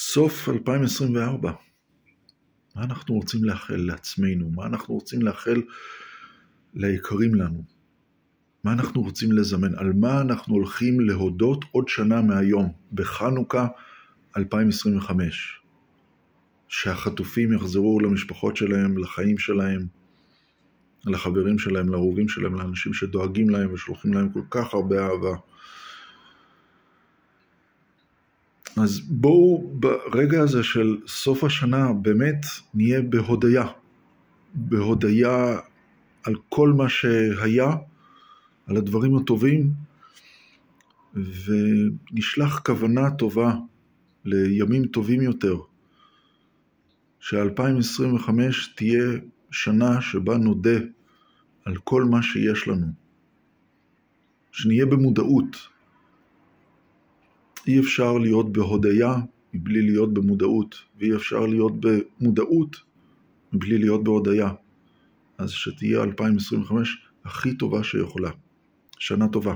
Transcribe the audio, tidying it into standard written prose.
סוף 2024. מה אנחנו רוצים לאחל לעצמנו? מה אנחנו רוצים לאחל ליקרים לנו? מה אנחנו רוצים לזמן? על מה אנחנו הולכים להודות עוד שנה מהיום, בחנוכה 2025? שהחטופים יחזרו למשפחות שלהם, לחיים שלהם, לחברים שלהם, לאהובים שלהם, לאנשים שדואגים להם ושולחים להם כל כך הרבה אהבה. אז בואו ברגע הזה של סוף השנה באמת נהיה בהודיה על כל מה שהיה, על הדברים הטובים, ונשלח כוונה טובה לימים טובים יותר, ש-2025 תהיה שנה שבה נודה על כל מה שיש לנו, שנהיה במודעות. אי אפשר להיות בהודיה מבלי להיות במודעות, ואי אפשר להיות במודעות מבלי להיות בהודיה. אז שתהיה 2025 הכי טובה שיכולה. שנה טובה.